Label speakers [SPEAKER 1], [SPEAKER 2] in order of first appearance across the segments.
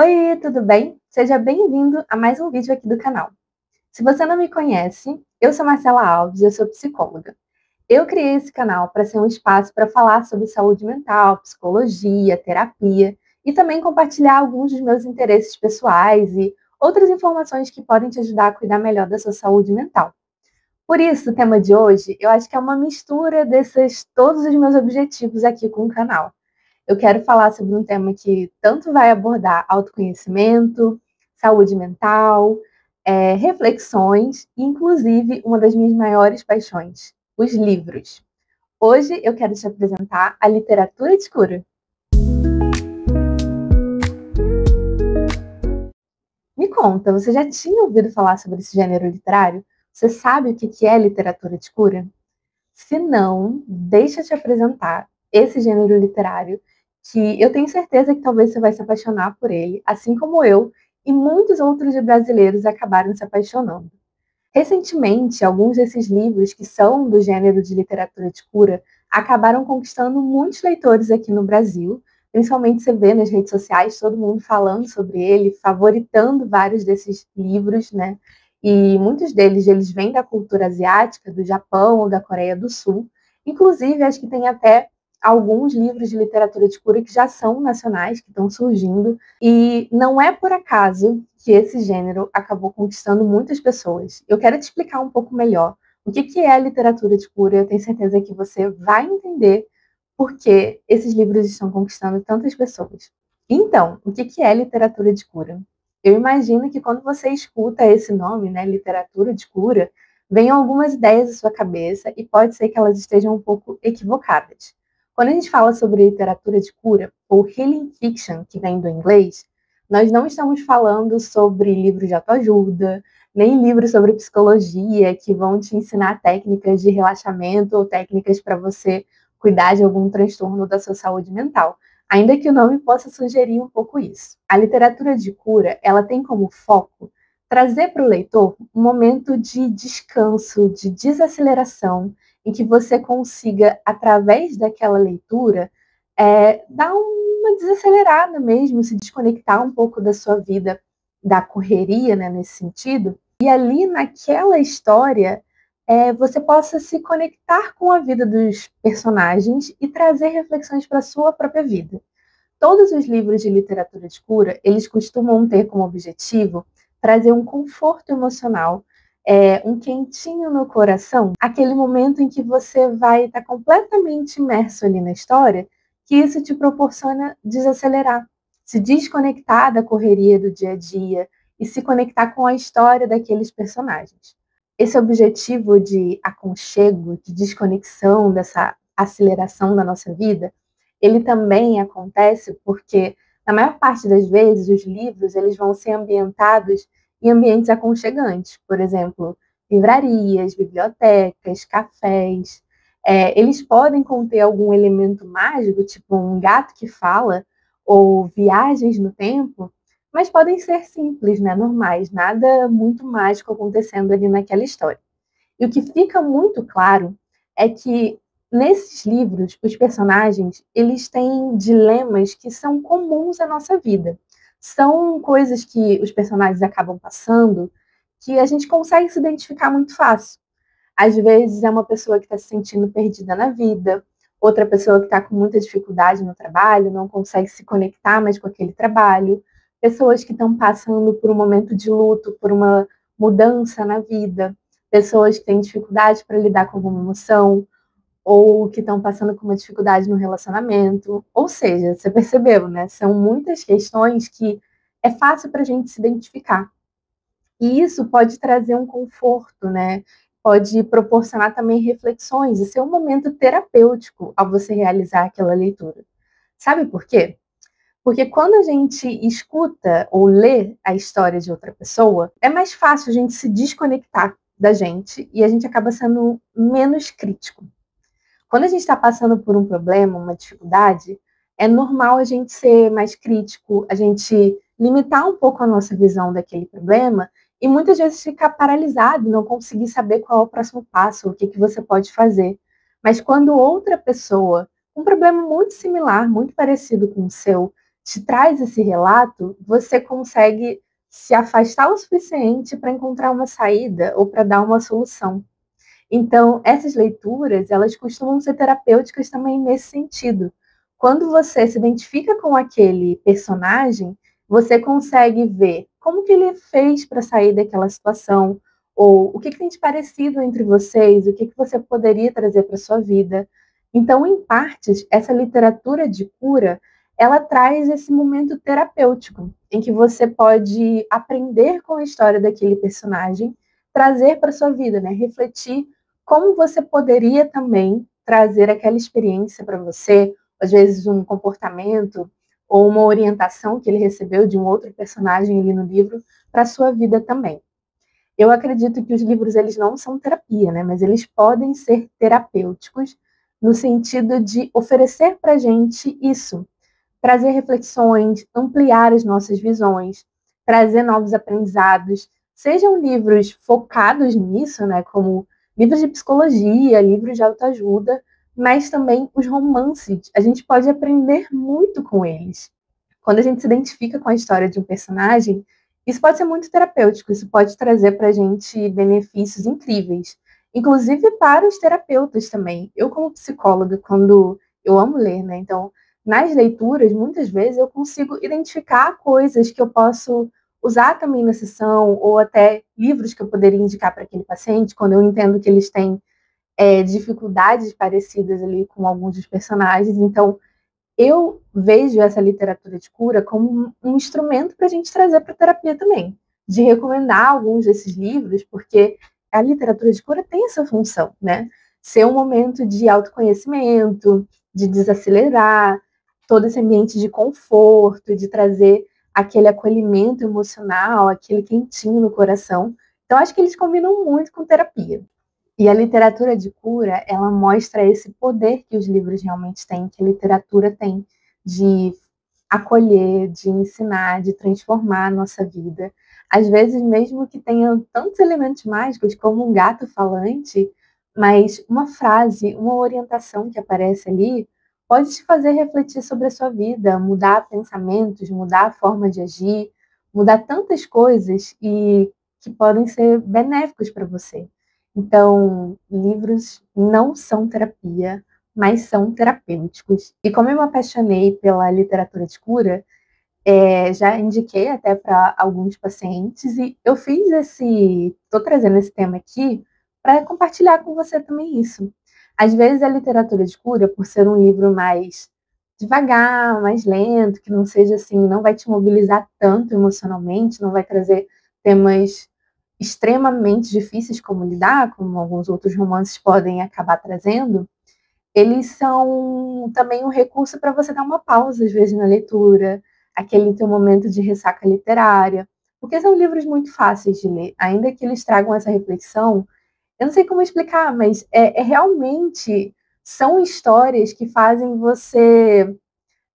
[SPEAKER 1] Oi, tudo bem? Seja bem-vindo a mais um vídeo aqui do canal. Se você não me conhece, eu sou Marcela Alves e eu sou psicóloga. Eu criei esse canal para ser um espaço para falar sobre saúde mental, psicologia, terapia e também compartilhar alguns dos meus interesses pessoais e outras informações que podem te ajudar a cuidar melhor da sua saúde mental. Por isso, o tema de hoje, eu acho que é uma mistura desses todos os meus objetivos aqui com o canal. Eu quero falar sobre um tema que tanto vai abordar autoconhecimento, saúde mental, reflexões e, inclusive, uma das minhas maiores paixões, os livros. Hoje eu quero te apresentar a literatura de cura. Me conta, você já tinha ouvido falar sobre esse gênero literário? Você sabe o que é literatura de cura? Se não, deixa eu te apresentar esse gênero literário que eu tenho certeza que talvez você vai se apaixonar por ele, assim como eu e muitos outros brasileiros acabaram se apaixonando. Recentemente, alguns desses livros que são do gênero de literatura de cura acabaram conquistando muitos leitores aqui no Brasil. Principalmente você vê nas redes sociais todo mundo falando sobre ele, favoritando vários desses livros, né? E muitos deles eles vêm da cultura asiática, do Japão ou da Coreia do Sul. Inclusive, acho que tem até alguns livros de literatura de cura que já são nacionais, que estão surgindo. E não é por acaso que esse gênero acabou conquistando muitas pessoas. Eu quero te explicar um pouco melhor o que é a literatura de cura. Eu tenho certeza que você vai entender por que esses livros estão conquistando tantas pessoas. Então, o que é literatura de cura? Eu imagino que quando você escuta esse nome, né, literatura de cura, venham algumas ideias à sua cabeça e pode ser que elas estejam um pouco equivocadas. Quando a gente fala sobre literatura de cura, ou healing fiction, que vem do inglês, nós não estamos falando sobre livros de autoajuda, nem livros sobre psicologia que vão te ensinar técnicas de relaxamento ou técnicas para você cuidar de algum transtorno da sua saúde mental, ainda que o nome possa sugerir um pouco isso. A literatura de cura, ela tem como foco trazer para o leitor um momento de descanso, de desaceleração, em que você consiga, através daquela leitura, dar uma desacelerada mesmo, se desconectar um pouco da sua vida, da correria, né, nesse sentido, e ali naquela história você possa se conectar com a vida dos personagens e trazer reflexões para a sua própria vida. Todos os livros de literatura de cura, eles costumam ter como objetivo trazer um conforto emocional, um quentinho no coração, aquele momento em que você vai estar completamente imerso ali na história, que isso te proporciona desacelerar, se desconectar da correria do dia a dia e se conectar com a história daqueles personagens. Esse objetivo de aconchego, de desconexão, dessa aceleração da nossa vida, ele também acontece porque, na maior parte das vezes, os livros eles vão ser ambientados em ambientes aconchegantes, por exemplo, livrarias, bibliotecas, cafés. Eles podem conter algum elemento mágico, tipo um gato que fala, ou viagens no tempo, mas podem ser simples, né, normais, nada muito mágico acontecendo ali naquela história. E o que fica muito claro é que nesses livros, os personagens, eles têm dilemas que são comuns à nossa vida. São coisas que os personagens acabam passando que a gente consegue se identificar muito fácil. Às vezes é uma pessoa que está se sentindo perdida na vida, outra pessoa que está com muita dificuldade no trabalho, não consegue se conectar mais com aquele trabalho, pessoas que estão passando por um momento de luto, por uma mudança na vida, pessoas que têm dificuldade para lidar com alguma emoção, ou que estão passando por uma dificuldade no relacionamento. Ou seja, você percebeu, né? São muitas questões que é fácil para a gente se identificar. E isso pode trazer um conforto, né? Pode proporcionar também reflexões e ser um momento terapêutico ao você realizar aquela leitura. Sabe por quê? Porque quando a gente escuta ou lê a história de outra pessoa, é mais fácil a gente se desconectar da gente e a gente acaba sendo menos crítico. Quando a gente está passando por um problema, uma dificuldade, é normal a gente ser mais crítico, a gente limitar um pouco a nossa visão daquele problema e muitas vezes ficar paralisado, não conseguir saber qual é o próximo passo, o que, que você pode fazer. Mas quando outra pessoa, um problema muito similar, muito parecido com o seu, te traz esse relato, você consegue se afastar o suficiente para encontrar uma saída ou para dar uma solução. Então, essas leituras, elas costumam ser terapêuticas também nesse sentido. Quando você se identifica com aquele personagem, você consegue ver como que ele fez para sair daquela situação, ou o que tem de parecido entre vocês, o que você poderia trazer para sua vida. Então, em partes, essa literatura de cura, ela traz esse momento terapêutico, em que você pode aprender com a história daquele personagem, trazer para sua vida, né? Refletir como você poderia também trazer aquela experiência para você, às vezes um comportamento ou uma orientação que ele recebeu de um outro personagem ali no livro para a sua vida também. Eu acredito que os livros eles não são terapia, né? Mas eles podem ser terapêuticos no sentido de oferecer para a gente isso, trazer reflexões, ampliar as nossas visões, trazer novos aprendizados, sejam livros focados nisso, né, como livros de psicologia, livros de autoajuda, mas também os romances. A gente pode aprender muito com eles. Quando a gente se identifica com a história de um personagem, isso pode ser muito terapêutico, isso pode trazer para a gente benefícios incríveis, inclusive para os terapeutas também. Eu, como psicóloga, quando eu amo ler, né? Então, nas leituras, muitas vezes eu consigo identificar coisas que eu posso usar também na sessão, ou até livros que eu poderia indicar para aquele paciente, quando eu entendo que eles têm dificuldades parecidas ali com alguns dos personagens. Então, eu vejo essa literatura de cura como um instrumento para a gente trazer para a terapia também, de recomendar alguns desses livros, porque a literatura de cura tem essa função, né? Ser um momento de autoconhecimento, de desacelerar, todo esse ambiente de conforto, de trazer aquele acolhimento emocional, aquele quentinho no coração. Então, acho que eles combinam muito com terapia. E a literatura de cura, ela mostra esse poder que os livros realmente têm, que a literatura tem, de acolher, de ensinar, de transformar a nossa vida. Às vezes, mesmo que tenha tantos elementos mágicos, como um gato falante, mas uma frase, uma orientação que aparece ali, pode te fazer refletir sobre a sua vida, mudar pensamentos, mudar a forma de agir, mudar tantas coisas e que podem ser benéficos para você. Então, livros não são terapia, mas são terapêuticos. E como eu me apaixonei pela literatura de cura, já indiquei até para alguns pacientes e eu fiz estou trazendo esse tema aqui para compartilhar com você também isso. Às vezes a literatura de cura, por ser um livro mais devagar, mais lento, que não seja assim, não vai te mobilizar tanto emocionalmente, não vai trazer temas extremamente difíceis como lidar, como alguns outros romances podem acabar trazendo, eles são também um recurso para você dar uma pausa, às vezes, na leitura, aquele teu momento de ressaca literária, porque são livros muito fáceis de ler, ainda que eles tragam essa reflexão. Eu não sei como explicar, mas realmente são histórias que fazem você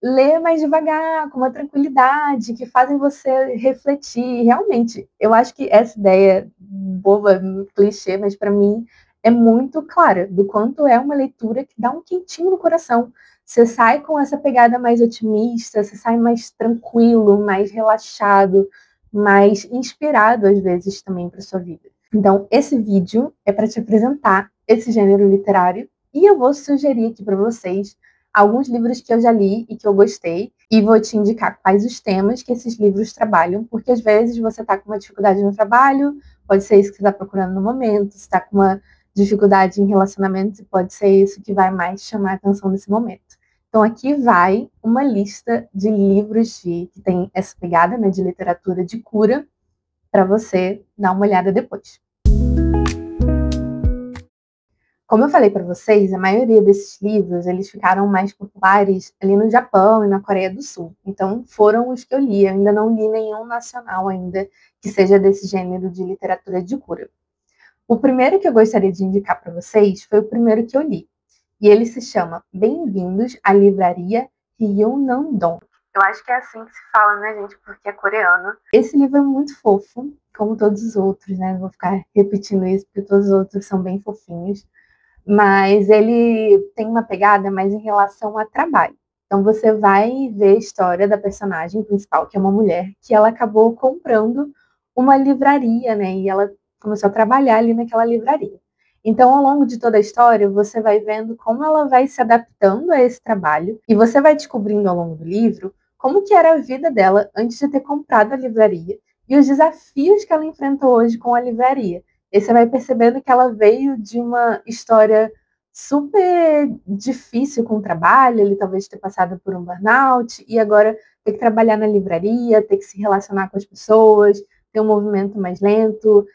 [SPEAKER 1] ler mais devagar, com uma tranquilidade, que fazem você refletir. Realmente, eu acho que essa ideia boba, clichê, mas para mim é muito clara do quanto é uma leitura que dá um quentinho no coração. Você sai com essa pegada mais otimista, você sai mais tranquilo, mais relaxado, mais inspirado às vezes também para sua vida. Então, esse vídeo é para te apresentar esse gênero literário e eu vou sugerir aqui para vocês alguns livros que eu já li e que eu gostei, e vou te indicar quais os temas que esses livros trabalham, porque às vezes você está com uma dificuldade no trabalho, pode ser isso que você está procurando no momento, se está com uma dificuldade em relacionamento, pode ser isso que vai mais chamar a atenção nesse momento. Então aqui vai uma lista de livros que tem essa pegada, né, de literatura de cura, para você dar uma olhada depois. Como eu falei para vocês, a maioria desses livros eles ficaram mais populares ali no Japão e na Coreia do Sul. Então, foram os que eu li. Eu ainda não li nenhum nacional ainda que seja desse gênero de literatura de cura. O primeiro que eu gostaria de indicar para vocês foi o primeiro que eu li. E ele se chama Bem-vindos à Livraria Ryunandong. Eu acho que é assim que se fala, né, gente? Porque é coreano. Esse livro é muito fofo, como todos os outros, né? Não vou ficar repetindo isso, porque todos os outros são bem fofinhos. Mas ele tem uma pegada mais em relação a trabalho. Então você vai ver a história da personagem principal, que é uma mulher, que ela acabou comprando uma livraria, né? E ela começou a trabalhar ali naquela livraria. Então, ao longo de toda a história, você vai vendo como ela vai se adaptando a esse trabalho e você vai descobrindo ao longo do livro como que era a vida dela antes de ter comprado a livraria e os desafios que ela enfrenta hoje com a livraria. E você vai percebendo que ela veio de uma história super difícil com o trabalho, ele talvez ter passado por um burnout e agora ter que trabalhar na livraria, ter que se relacionar com as pessoas, ter um movimento mais lento,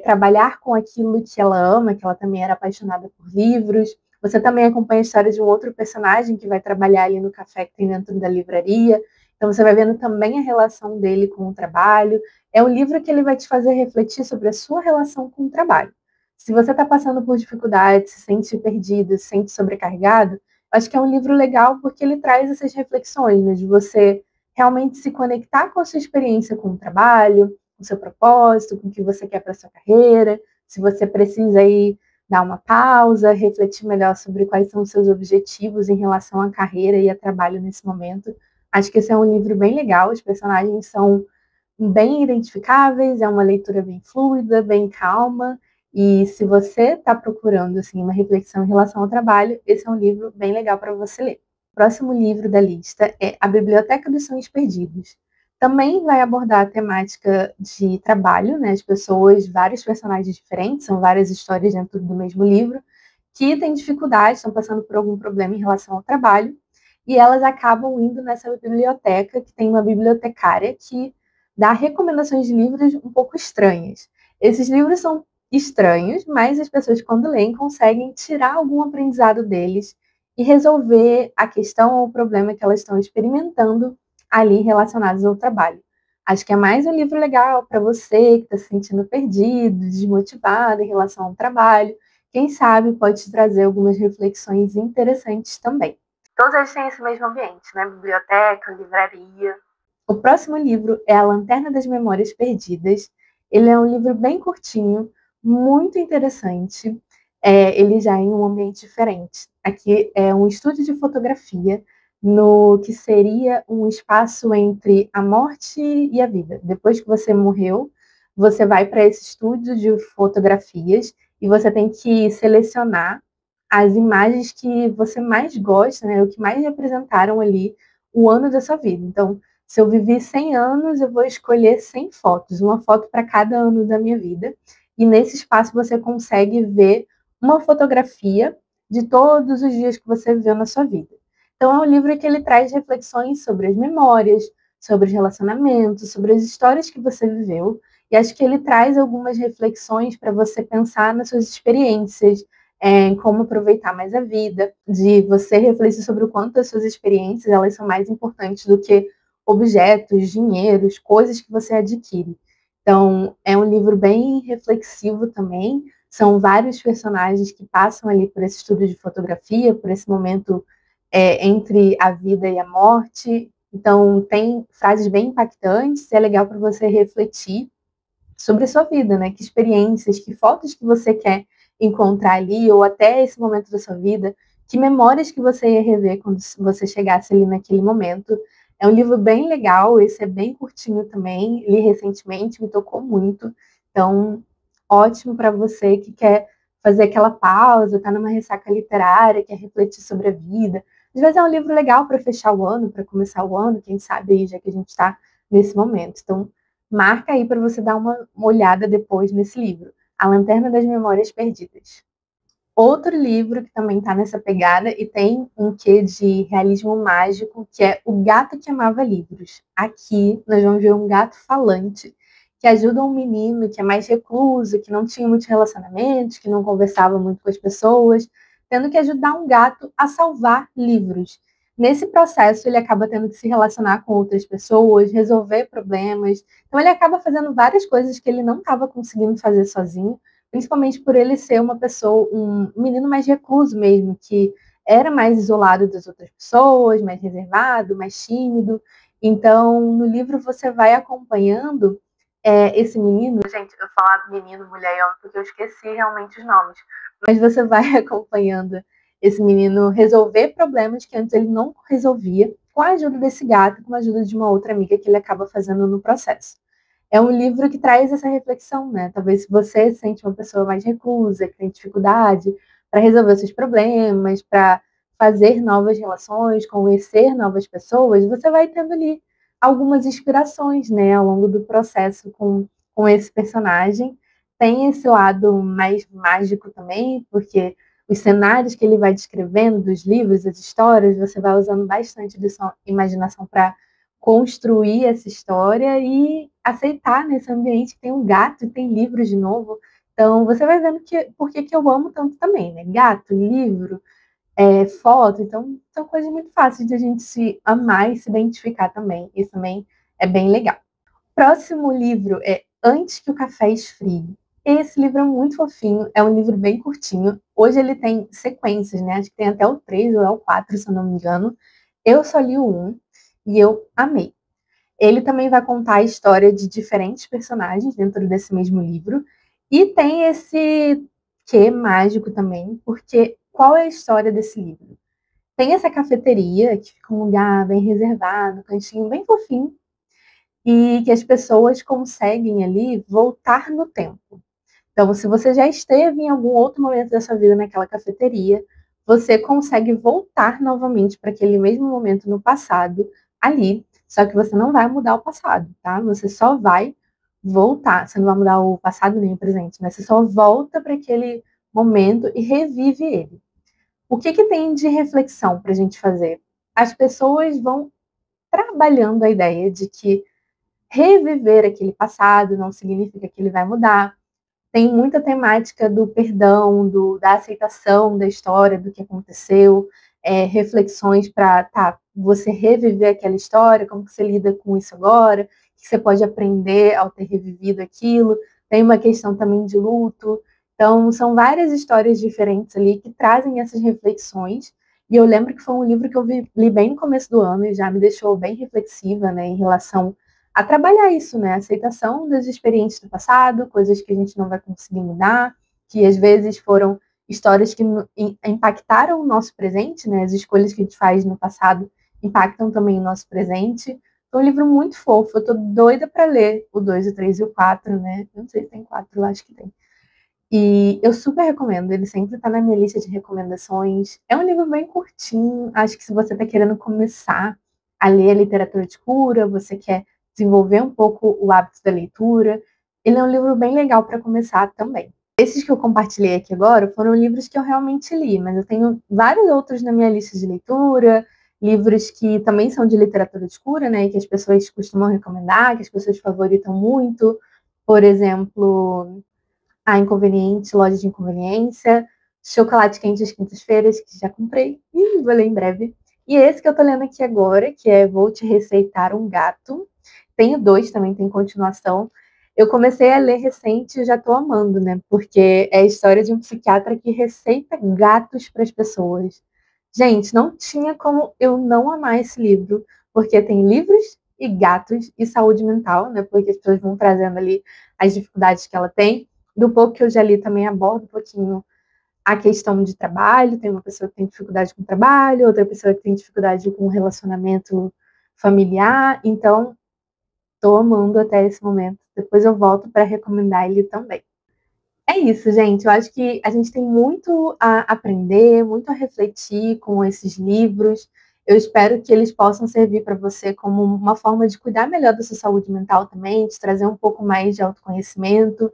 [SPEAKER 1] trabalhar com aquilo que ela ama, que ela também era apaixonada por livros. Você também acompanha a história de um outro personagem que vai trabalhar ali no café que tem dentro da livraria. Então você vai vendo também a relação dele com o trabalho. É um livro que ele vai te fazer refletir sobre a sua relação com o trabalho. Se você está passando por dificuldades, se sente perdido, se sente sobrecarregado, acho que é um livro legal porque ele traz essas reflexões, né, de você realmente se conectar com a sua experiência com o trabalho, com o seu propósito, com o que você quer para a sua carreira, se você precisa aí dar uma pausa, refletir melhor sobre quais são os seus objetivos em relação à carreira e a trabalho nesse momento. Acho que esse é um livro bem legal, os personagens são bem identificáveis, é uma leitura bem fluida, bem calma, e se você está procurando assim, uma reflexão em relação ao trabalho, esse é um livro bem legal para você ler. O próximo livro da lista é A Biblioteca dos Sonhos Perdidos. Também vai abordar a temática de trabalho, né? As pessoas, vários personagens diferentes, são várias histórias dentro do mesmo livro, que têm dificuldades, estão passando por algum problema em relação ao trabalho, e elas acabam indo nessa biblioteca, que tem uma bibliotecária que dá recomendações de livros um pouco estranhas. Esses livros são estranhos, mas as pessoas, quando leem, conseguem tirar algum aprendizado deles e resolver a questão ou o problema que elas estão experimentando ali relacionados ao trabalho. Acho que é mais um livro legal para você que está se sentindo perdido, desmotivado em relação ao trabalho. Quem sabe pode te trazer algumas reflexões interessantes também. Todos eles têm esse mesmo ambiente, né? Biblioteca, livraria. O próximo livro é A Lanterna das Memórias Perdidas. Ele é um livro bem curtinho, muito interessante. Ele já é em um ambiente diferente. Aqui é um estúdio de fotografia no que seria um espaço entre a morte e a vida. Depois que você morreu, você vai para esse estúdio de fotografias e você tem que selecionar as imagens que você mais gosta, né, o que mais representaram ali o ano da sua vida. Então, se eu vivi 100 anos, eu vou escolher 100 fotos, uma foto para cada ano da minha vida. E nesse espaço você consegue ver uma fotografia de todos os dias que você viveu na sua vida. Então, é um livro que ele traz reflexões sobre as memórias, sobre os relacionamentos, sobre as histórias que você viveu. E acho que ele traz algumas reflexões para você pensar nas suas experiências, em como aproveitar mais a vida, de você refletir sobre o quanto as suas experiências elas são mais importantes do que objetos, dinheiros, coisas que você adquire. Então, é um livro bem reflexivo também. São vários personagens que passam ali por esse estudo de fotografia, por esse momento entre a vida e a morte. Então, tem frases bem impactantes, é legal para você refletir sobre a sua vida, né? Que experiências, que fotos que você quer encontrar ali, ou até esse momento da sua vida, que memórias que você ia rever quando você chegasse ali naquele momento. É um livro bem legal, esse é bem curtinho também, li recentemente, me tocou muito. Então, ótimo para você que quer fazer aquela pausa, tá numa ressaca literária, quer refletir sobre a vida. Às vezes é um livro legal para fechar o ano, para começar o ano, quem sabe aí, já que a gente está nesse momento. Então, marca aí para você dar uma olhada depois nesse livro, A Lanterna das Memórias Perdidas. Outro livro que também está nessa pegada e tem um quê de realismo mágico, que é O Gato que Amava Livros. Aqui nós vamos ver um gato falante que ajuda um menino que é mais recluso, que não tinha muitos relacionamentos, que não conversava muito com as pessoas, tendo que ajudar um gato a salvar livros. Nesse processo, ele acaba tendo que se relacionar com outras pessoas, resolver problemas. Então, ele acaba fazendo várias coisas que ele não estava conseguindo fazer sozinho, principalmente por ele ser uma pessoa, um menino mais recluso mesmo, que era mais isolado das outras pessoas, mais reservado, mais tímido. Então, no livro você vai acompanhando esse menino. Gente, eu falo menino, mulher e homem porque eu esqueci realmente os nomes. Mas você vai acompanhando esse menino resolver problemas que antes ele não resolvia, com a ajuda desse gato, com a ajuda de uma outra amiga que ele acaba fazendo no processo. É um livro que traz essa reflexão, né? Talvez se você se sente uma pessoa mais reclusa, que tem dificuldade para resolver seus problemas, para fazer novas relações, conhecer novas pessoas, você vai tendo ali algumas inspirações, né, ao longo do processo com esse personagem. Tem esse lado mais mágico também, porque os cenários que ele vai descrevendo dos livros, as histórias, você vai usando bastante de sua imaginação para construir essa história e aceitar nesse ambiente que tem um gato e tem livros de novo. Então, você vai vendo que por que eu amo tanto também, né? Gato, livro, foto, então são coisas muito fáceis de a gente se amar e se identificar também. Isso também é bem legal. Próximo livro é Antes que o Café Esfrie. Esse livro é muito fofinho, é um livro bem curtinho. Hoje ele tem sequências, né? Acho que tem até o 3 ou é o 4, se eu não me engano. Eu só li o 1 e eu amei. Ele também vai contar a história de diferentes personagens dentro desse mesmo livro. E tem esse quê mágico também, porque qual é a história desse livro? Tem essa cafeteria, que fica um lugar bem reservado, um cantinho bem fofinho, e que as pessoas conseguem ali voltar no tempo. Então, se você já esteve em algum outro momento da sua vida naquela cafeteria, você consegue voltar novamente para aquele mesmo momento no passado, ali, só que você não vai mudar o passado, tá? Você só vai voltar, você não vai mudar o passado nem o presente, né? Você só volta para aquele momento e revive ele. O que que tem de reflexão para a gente fazer? As pessoas vão trabalhando a ideia de que reviver aquele passado não significa que ele vai mudar. Tem muita temática do perdão, da aceitação da história, do que aconteceu, reflexões para você reviver aquela história, como que você lida com isso agora, o que você pode aprender ao ter revivido aquilo. Tem uma questão também de luto. Então, são várias histórias diferentes ali que trazem essas reflexões. E eu lembro que foi um livro que eu li bem no começo do ano e já me deixou bem reflexiva, né, em relação a trabalhar isso, né? A aceitação das experiências do passado, coisas que a gente não vai conseguir mudar, que às vezes foram histórias que impactaram o nosso presente, né? As escolhas que a gente faz no passado impactam também o nosso presente. É um livro muito fofo, eu tô doida para ler o 2, o 3 e o 4, né? Eu não sei se tem 4, eu acho que tem. E eu super recomendo, ele sempre tá na minha lista de recomendações. É um livro bem curtinho, acho que se você tá querendo começar a ler a literatura de cura, você quer desenvolver um pouco o hábito da leitura, ele é um livro bem legal para começar também. Esses que eu compartilhei aqui agora foram livros que eu realmente li, mas eu tenho vários outros na minha lista de leitura, livros que também são de literatura de cura, né, que as pessoas costumam recomendar, que as pessoas favoritam muito. Por exemplo, A Inconveniente, Loja de Inconveniência, Chocolate Quente às Quintas-Feiras, que já comprei e vou ler em breve. E esse que eu tô lendo aqui agora, que é Vou Te Receitar um Gato. Tenho dois também, tem continuação. Eu comecei a ler recente e já tô amando, né? Porque é a história de um psiquiatra que receita gatos para as pessoas. Gente, não tinha como eu não amar esse livro, porque tem livros e gatos e saúde mental, né? Porque as pessoas vão trazendo ali as dificuldades que ela tem. Do pouco que eu já li também aborda um pouquinho a questão de trabalho. Tem uma pessoa que tem dificuldade com o trabalho, outra pessoa que tem dificuldade com o relacionamento familiar. Então, estou amando até esse momento. Depois eu volto para recomendar ele também. É isso, gente. Eu acho que a gente tem muito a aprender, muito a refletir com esses livros. Eu espero que eles possam servir para você como uma forma de cuidar melhor da sua saúde mental também, de trazer um pouco mais de autoconhecimento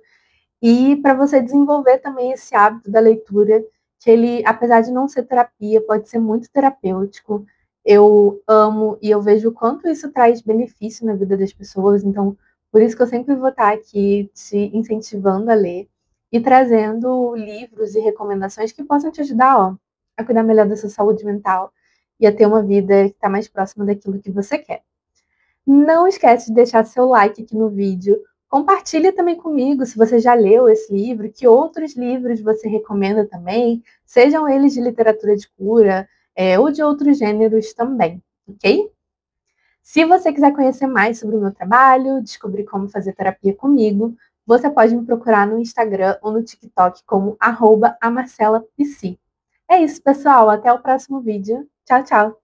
[SPEAKER 1] e para você desenvolver também esse hábito da leitura, que ele, apesar de não ser terapia, pode ser muito terapêutico. Eu amo e eu vejo o quanto isso traz benefício na vida das pessoas, então por isso que eu sempre vou estar aqui te incentivando a ler e trazendo livros e recomendações que possam te ajudar, ó, a cuidar melhor da sua saúde mental e a ter uma vida que está mais próxima daquilo que você quer. Não esquece de deixar seu like aqui no vídeo. Compartilha também comigo se você já leu esse livro, que outros livros você recomenda também, sejam eles de literatura de cura, ou de outros gêneros também, ok? Se você quiser conhecer mais sobre o meu trabalho, descobrir como fazer terapia comigo, você pode me procurar no Instagram ou no TikTok como @amarcelapsi. É isso, pessoal. Até o próximo vídeo. Tchau, tchau.